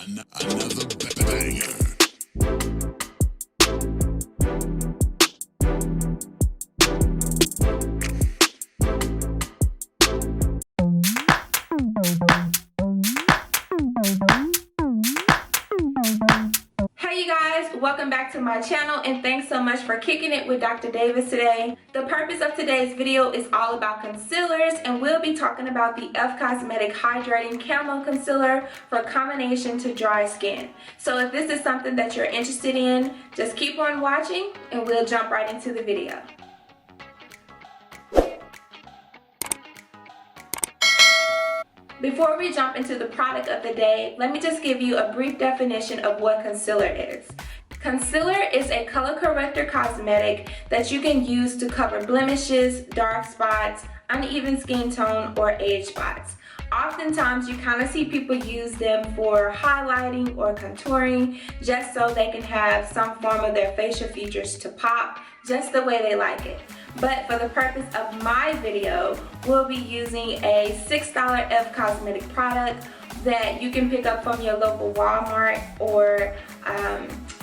Another banger. Hey you guys, welcome back to my channel and thanks so much for kicking it with Dr. Davis today. The purpose of today's video is all about concealers, and we'll be talking about the e.l.f. Cosmetic Hydrating Camo Concealer for combination to dry skin. So if this is something that you're interested in, just keep on watching and we'll jump right into the video. Before we jump into the product of the day, let me just give you a brief definition of what concealer is. Concealer is a color corrector cosmetic that you can use to cover blemishes, dark spots, uneven skin tone, or age spots. Oftentimes you kind of see people use them for highlighting or contouring just so they can have some form of their facial features to pop just the way they like it. But for the purpose of my video, we'll be using a $6 e.l.f. cosmetic product that you can pick up from your local Walmart or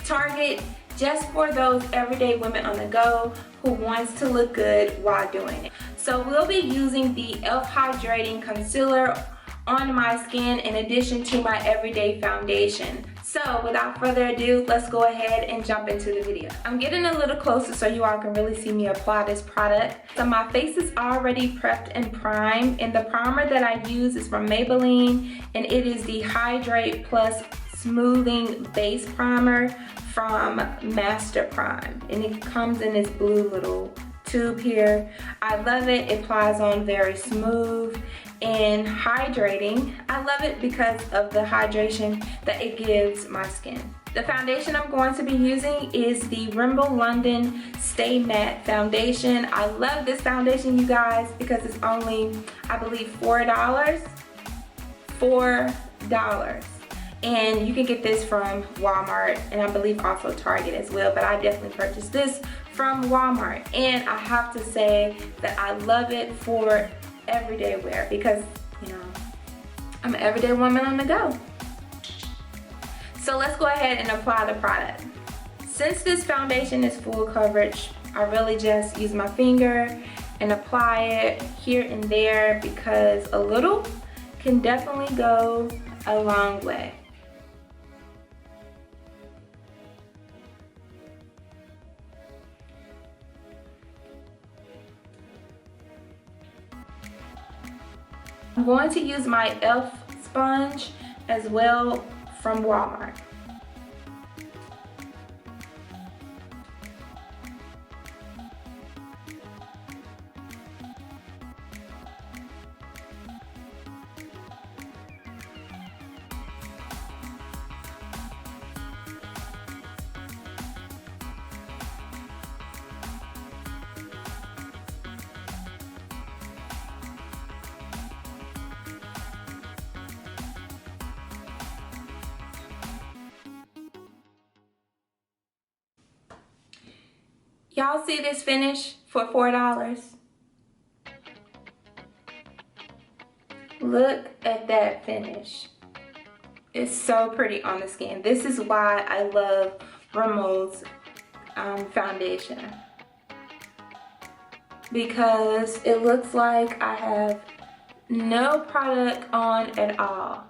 Target, just for those everyday women on the go who wants to look good while doing it. So we'll be using the e.l.f. Hydrating Concealer on my skin in addition to my everyday foundation. So without further ado, let's go ahead and jump into the video. I'm getting a little closer so you all can really see me apply this product. So my face is already prepped and primed, and the primer that I use is from Maybelline, and it is the Hydrate Plus Smoothing Base Primer from Master Prime, and it comes in this blue little tube here. I love it. It applies on very smooth and hydrating. I love it because of the hydration that it gives my skin. The foundation I'm going to be using is the Rimmel London Stay Matte Foundation. I love this foundation, you guys, because it's only, I believe, $4. And you can get this from Walmart, and I believe also Target as well, but I definitely purchased this from Walmart. And I have to say that I love it for everyday wear because, you know, I'm an everyday woman on the go. So let's go ahead and apply the product. Since this foundation is full coverage, I really just use my finger and apply it here and there because a little can definitely go a long way. I'm going to use my e.l.f. sponge as well from Walmart. Y'all see this finish for $4? Look at that finish. It's so pretty on the skin. This is why I love Rimmel's foundation, because it looks like I have no product on at all.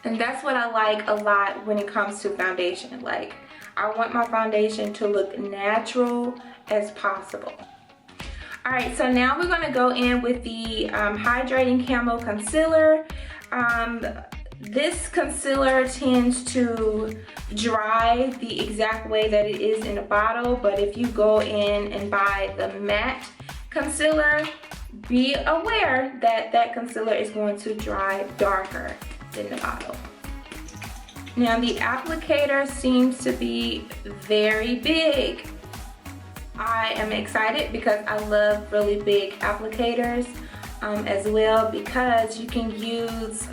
And that's what I like a lot when it comes to foundation. Like, I want my foundation to look natural as possible. Alright, so now we're going to go in with the Hydrating Camo Concealer. This concealer tends to dry the exact way that it is in a bottle, but if you go in and buy the matte concealer, be aware that that concealer is going to dry darker than the bottle. Now the applicator seems to be very big. I am excited because I love really big applicators as well, because you can use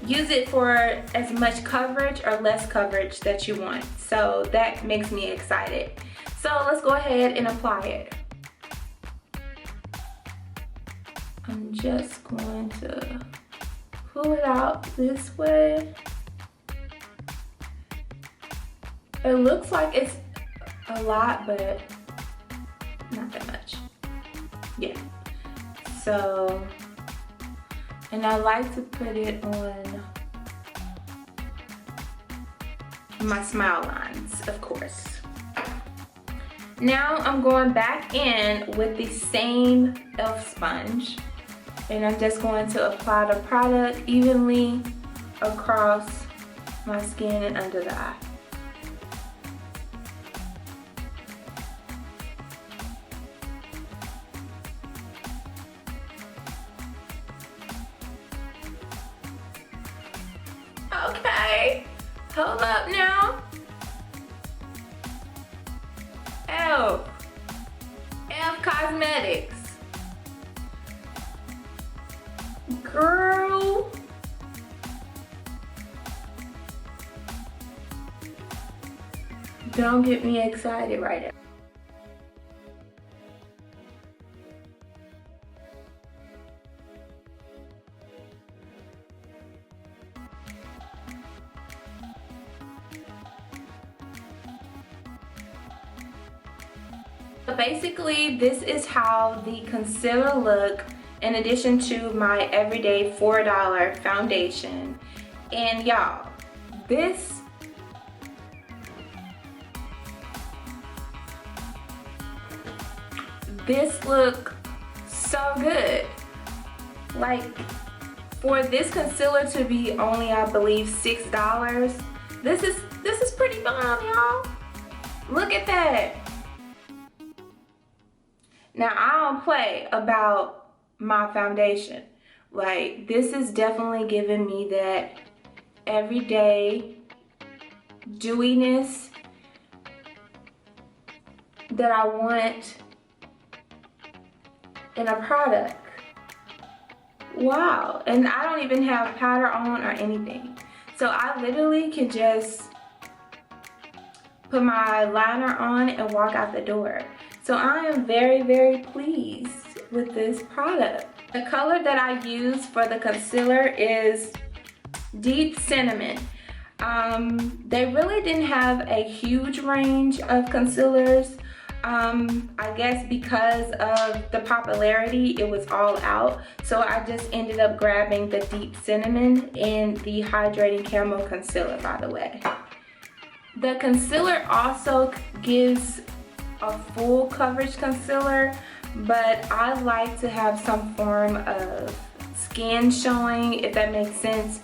it for as much coverage or less coverage that you want. So that makes me excited. So let's go ahead and apply it. I'm just going to pull it out this way. It looks like it's a lot, but not that much. Yeah. So, and I like to put it on my smile lines, of course. Now I'm going back in with the same e.l.f. sponge, and I'm just going to apply the product evenly across my skin and under the eye. Okay, hold up now. E.l.f. Cosmetics. Girl. Don't get me excited right now. So basically, this is how the concealer look in addition to my everyday $4 foundation. And y'all, this look so good. Like, for this concealer to be only, I believe, $6, this is pretty bomb, y'all. Look at that. Now, I don't play about my foundation. Like, this is definitely giving me that everyday dewiness that I want in a product. Wow. And I don't even have powder on or anything. So I literally can just put my liner on and walk out the door. So I am very, very pleased with this product. The color that I use for the concealer is Deep Cinnamon. They really didn't have a huge range of concealers. I guess because of the popularity, it was all out. So I just ended up grabbing the Deep Cinnamon and the Hydrating Camo Concealer, by the way. The concealer also gives a full coverage concealer, but I like to have some form of skin showing, if that makes sense,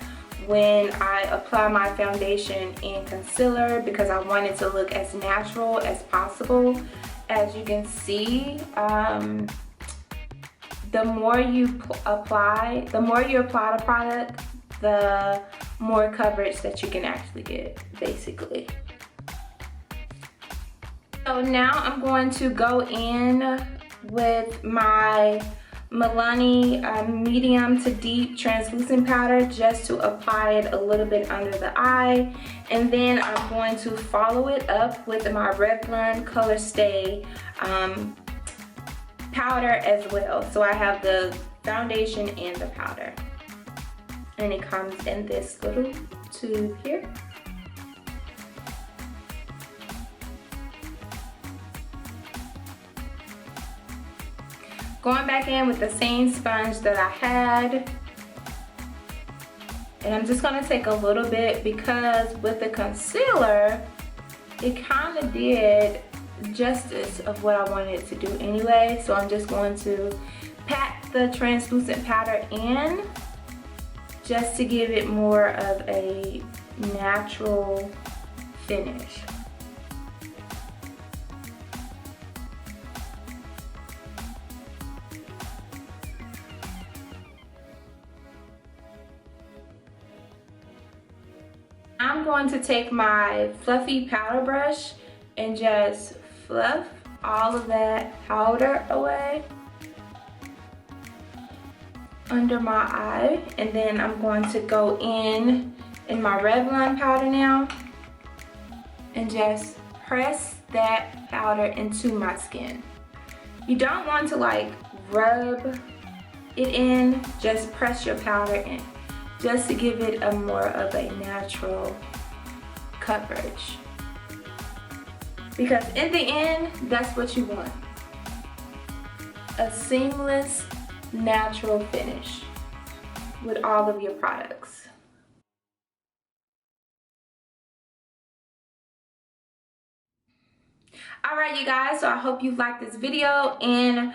when I apply my foundation and concealer, because I want it to look as natural as possible. As you can see, the more you apply the product, the more coverage that you can actually get, basically. So now I'm going to go in with my Milani medium to deep translucent powder just to apply it a little bit under the eye, and then I'm going to follow it up with my Revlon Color Stay powder as well. So I have the foundation and the powder, and it comes in this little tube here. Going back in with the same sponge that I had, and I'm just going to take a little bit because with the concealer, it kind of did justice of what I wanted it to do anyway. So I'm just going to pat the translucent powder in just to give it more of a natural finish. I'm going to take my fluffy powder brush and just fluff all of that powder away under my eye, and then I'm going to go in my Revlon powder now and just press that powder into my skin. You don't want to like rub it in, just press your powder in. just to give it a more of a natural coverage. Because in the end, that's what you want. A seamless, natural finish with all of your products. Alright you guys, so I hope you liked this video and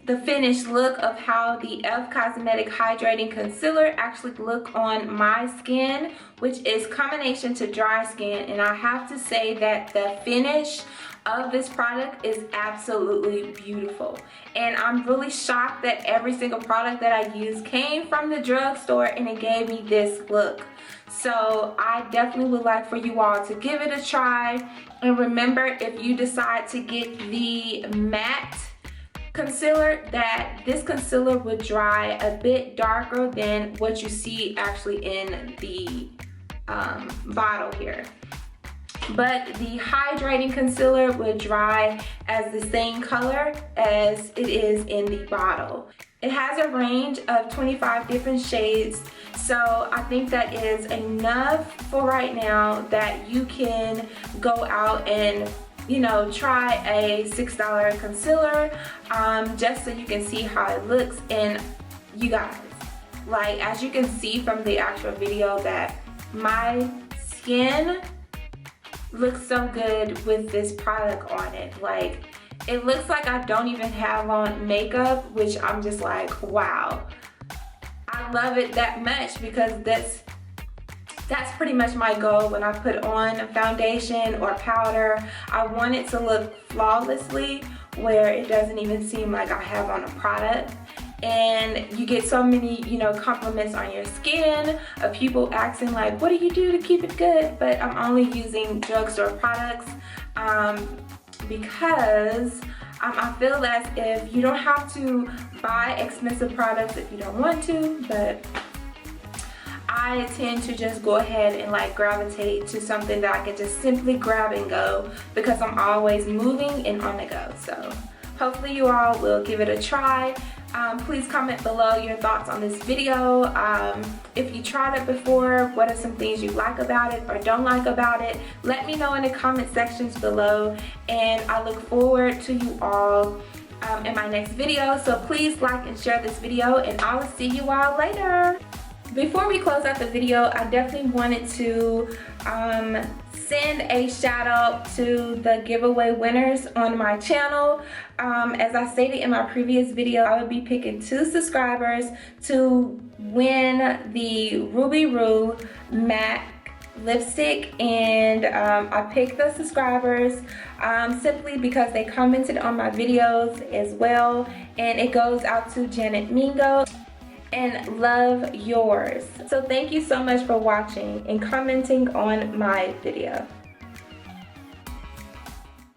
the finished look of how the e.l.f. Cosmetic Hydrating Concealer actually look on my skin, which is combination to dry skin. And I have to say that the finish of this product is absolutely beautiful. And I'm really shocked that every single product that I use came from the drugstore and it gave me this look. So I definitely would like for you all to give it a try. And remember, if you decide to get the matte concealer, that this concealer would dry a bit darker than what you see actually in the bottle here. But the hydrating concealer would dry as the same color as it is in the bottle. It has a range of 25 different shades, so I think that is enough for right now that you can go out and, you know, try a $6 concealer just so you can see how it looks. And you guys, like, as you can see from the actual video, that my skin looks so good with this product on it. Like, it looks like I don't even have on makeup, which I'm just like, wow. I love it that much because that's pretty much my goal when I put on foundation or powder. I want it to look flawlessly where it doesn't even seem like I have on a product. And you get so many, you know, compliments on your skin of people asking like, what do you do to keep it good? But I'm only using drugstore products because I feel as if you don't have to buy expensive products if you don't want to, but I tend to just go ahead and like gravitate to something that I can just simply grab and go because I'm always moving and on the go. So hopefully you all will give it a try. Please comment below your thoughts on this video. If you tried it before, what are some things you like about it or don't like about it? Let me know in the comment sections below, and I look forward to you all in my next video. So please like and share this video, and I will see you all later. Before we close out the video, I definitely wanted to send a shout out to the giveaway winners on my channel. As I stated in my previous video, I will be picking 2 subscribers to win the Ruby Roo matte lipstick, and I picked the subscribers simply because they commented on my videos as well, and it goes out to Janet Mingo and Love Yours. So thank you so much for watching and commenting on my video.